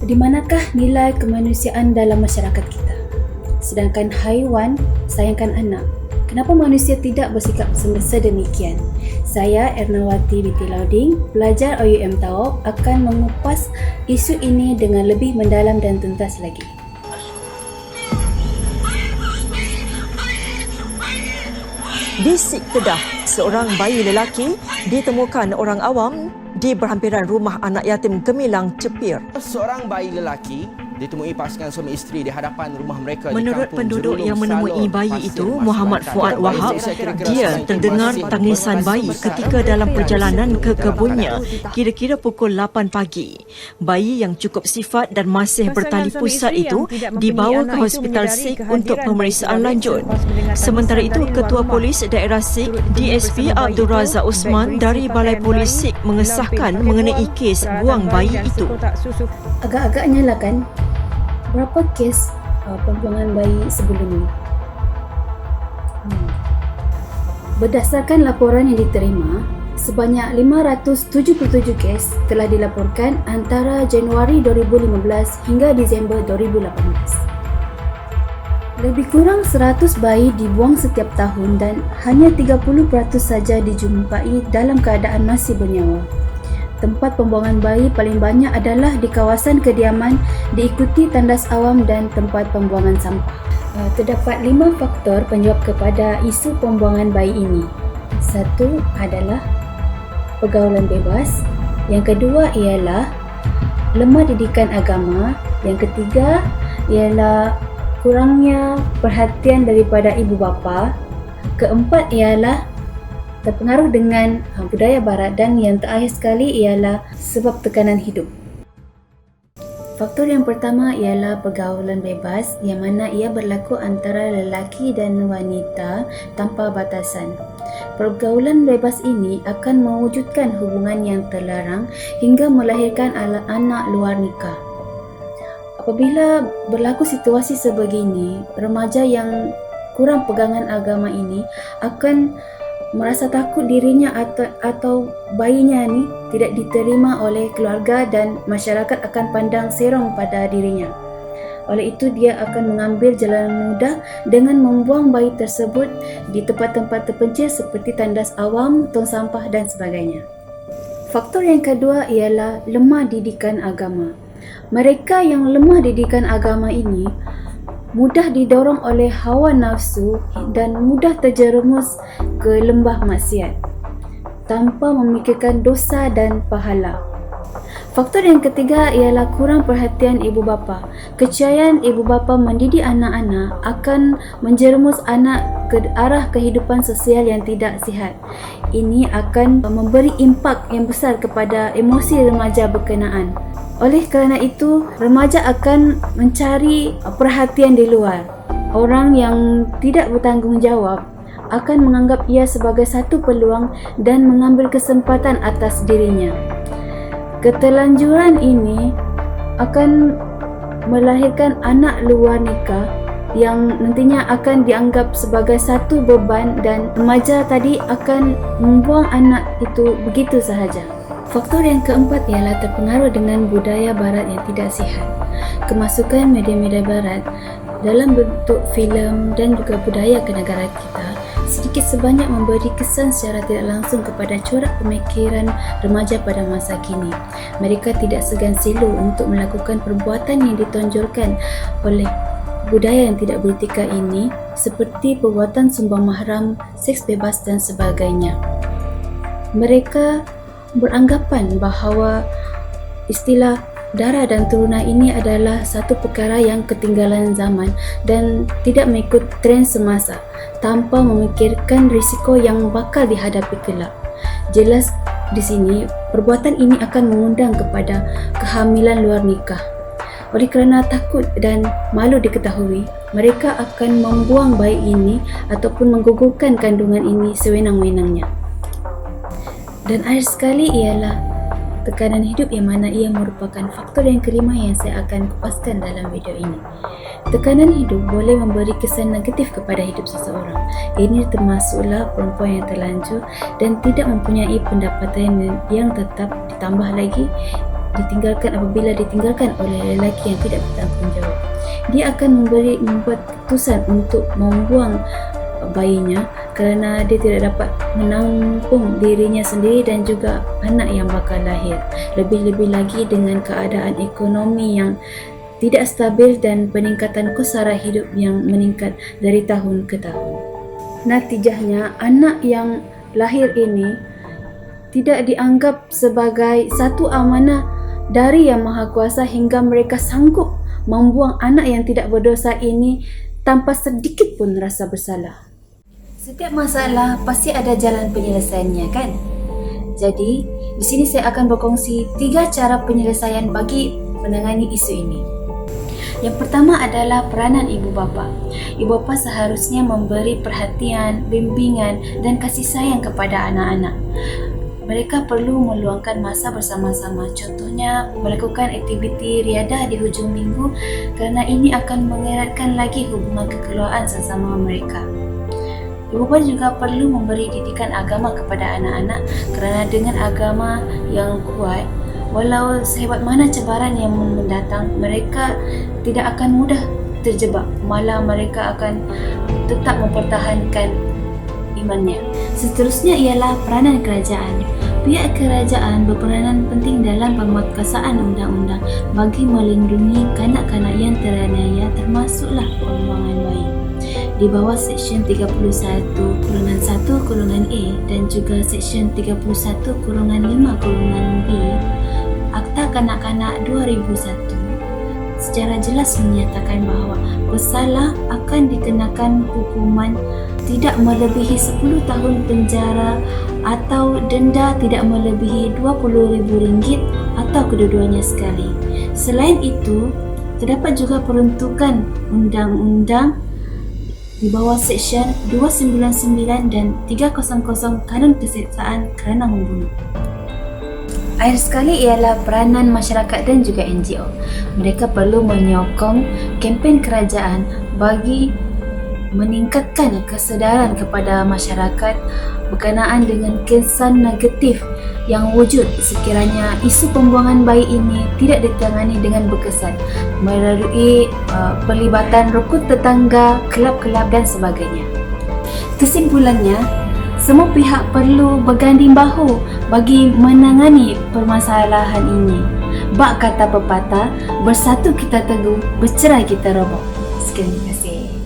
Di manakah nilai kemanusiaan dalam masyarakat kita? Sedangkan haiwan sayangkan anak. Kenapa manusia tidak bersikap sedemikian? Saya Ernawati binti Lauding, pelajar OUM Tawau, akan mengupas isu ini dengan lebih mendalam dan tuntas lagi. Di Sik Kedah, seorang bayi lelaki ditemukan orang awam di berhampiran rumah anak yatim gemilang Cepir. Seorang bayi lelaki ditemui pasangan suami isteri di hadapan rumah mereka. Menurut di kampung penduduk Jerulung yang menemui Salor, bayi Pasir itu, Mas Muhammad Kelantan. Fuad Wahab, dia terdengar tangisan bayi ketika dalam perjalanan ke kebunnya kira-kira pukul 8 pagi. Bayi yang cukup sifat dan masih bertali pusat itu dibawa ke Hospital Sik untuk pemeriksaan lanjut. Sementara itu, Ketua Polis Daerah Sik, DSP Abdul Razak Usman dari Balai Polis Sik mengesahkan mengenai kes buang bayi itu. Agak-agaknya lah kan, berapa kes pembuangan bayi sebelum ini? Berdasarkan laporan yang diterima, sebanyak 577 kes telah dilaporkan antara Januari 2015 hingga Disember 2018. Lebih kurang 100 bayi dibuang setiap tahun dan hanya 30% saja dijumpai dalam keadaan masih bernyawa. Tempat pembuangan bayi paling banyak adalah di kawasan kediaman, diikuti tandas awam dan tempat pembuangan sampah. Terdapat 5 faktor penyebab kepada isu pembuangan bayi ini. Satu adalah pergaulan bebas. Yang kedua ialah lemah didikan agama. Yang ketiga ialah kurangnya perhatian daripada ibu bapa. Keempat ialah terpengaruh dengan budaya barat, dan yang terakhir sekali ialah sebab tekanan hidup. Faktor yang pertama ialah pergaulan bebas, yang mana ia berlaku antara lelaki dan wanita tanpa batasan. Pergaulan bebas ini akan mewujudkan hubungan yang terlarang hingga melahirkan anak luar nikah. Apabila berlaku situasi sebegini, remaja yang kurang pegangan agama ini akan merasa takut dirinya atau bayinya ni tidak diterima oleh keluarga dan masyarakat akan pandang serong pada dirinya. Oleh itu, dia akan mengambil jalan mudah dengan membuang bayi tersebut di tempat-tempat terpencil seperti tandas awam, tong sampah dan sebagainya. Faktor yang kedua ialah lemah didikan agama. Mereka yang lemah didikan agama ini mudah didorong oleh hawa nafsu dan mudah terjerumus ke lembah maksiat tanpa memikirkan dosa dan pahala. Faktor yang ketiga ialah kurang perhatian ibu bapa. Kecayaan ibu bapa mendidik anak-anak akan menjerumus anak ke arah kehidupan sosial yang tidak sihat. Ini akan memberi impak yang besar kepada emosi remaja berkenaan. Oleh kerana itu, remaja akan mencari perhatian di luar. Orang yang tidak bertanggungjawab akan menganggap ia sebagai satu peluang dan mengambil kesempatan atas dirinya. Keterlanjuran ini akan melahirkan anak luar nikah yang nantinya akan dianggap sebagai satu beban, dan remaja tadi akan membuang anak itu begitu sahaja. Faktor yang keempat ialah terpengaruh dengan budaya barat yang tidak sihat. Kemasukan media-media barat dalam bentuk filem dan juga budaya kenegara kita sedikit sebanyak memberi kesan secara tidak langsung kepada corak pemikiran remaja pada masa kini. Mereka tidak segan silu untuk melakukan perbuatan yang ditonjolkan oleh budaya yang tidak beretika ini, seperti perbuatan sumbang mahram, seks bebas dan sebagainya. Mereka beranggapan bahawa istilah darah dan turunan ini adalah satu perkara yang ketinggalan zaman dan tidak mengikut trend semasa, tanpa memikirkan risiko yang bakal dihadapi kelak. Jelas di sini perbuatan ini akan mengundang kepada kehamilan luar nikah. Oleh kerana takut dan malu diketahui, mereka akan membuang bayi ini ataupun menggugurkan kandungan ini sewenang-wenangnya. Dan akhir sekali ialah tekanan hidup, yang mana ia merupakan faktor yang kelima yang saya akan kupaskan dalam video ini. Tekanan hidup boleh memberi kesan negatif kepada hidup seseorang. Ini termasuklah perempuan yang terlanjur dan tidak mempunyai pendapatan yang tetap, ditambah lagi ditinggalkan oleh lelaki yang tidak bertanggungjawab. Dia akan membuat keputusan untuk membuang bayinya kerana dia tidak dapat menampung dirinya sendiri dan juga anak yang bakal lahir. Lebih-lebih lagi dengan keadaan ekonomi yang tidak stabil dan peningkatan kos sara hidup yang meningkat dari tahun ke tahun. Natijahnya, anak yang lahir ini tidak dianggap sebagai satu amanah dari Yang Maha Kuasa hingga mereka sanggup membuang anak yang tidak berdosa ini tanpa sedikit pun rasa bersalah. Setiap masalah pasti ada jalan penyelesaiannya, kan? Jadi, di sini saya akan berkongsi 3 cara penyelesaian bagi menangani isu ini. Yang pertama adalah peranan ibu bapa. Ibu bapa seharusnya memberi perhatian, bimbingan dan kasih sayang kepada anak-anak. Mereka perlu meluangkan masa bersama-sama. Contohnya, melakukan aktiviti riadah di hujung minggu kerana ini akan mengeratkan lagi hubungan kekeluargaan sesama mereka. Ibu bapa juga perlu memberi didikan agama kepada anak-anak kerana dengan agama yang kuat, walau sehebat mana cabaran yang mendatang, mereka tidak akan mudah terjebak. Malah mereka akan tetap mempertahankan imannya. Seterusnya ialah peranan kerajaan. Pihak kerajaan berperanan penting dalam pemuatkuasaan undang-undang bagi melindungi kanak-kanak yang teraniaya, termasuklah pembuangan bayi. Di bawah Seksyen 31(1)(a) dan juga Seksyen 31(5)(b) Akta Kanak-kanak 2001 secara jelas menyatakan bahawa pesalah akan dikenakan hukuman tidak melebihi 10 tahun penjara atau denda tidak melebihi RM20,000 atau kedua-duanya sekali. Selain itu, terdapat juga peruntukan undang-undang di bawah Seksyen 299 dan 300 Kanun Keseksaan kerana membunuh. Akhir sekali ialah peranan masyarakat dan juga NGO. Mereka perlu menyokong kempen kerajaan bagi meningkatkan kesedaran kepada masyarakat berkenaan dengan kesan negatif yang wujud sekiranya isu pembuangan bayi ini tidak ditangani dengan berkesan melalui pelibatan rukun tetangga, kelab-kelab dan sebagainya. Kesimpulannya, semua pihak perlu berganding bahu bagi menangani permasalahan ini. Bak kata pepatah, bersatu kita teguh, bercerai kita roboh. Sekian, terima kasih.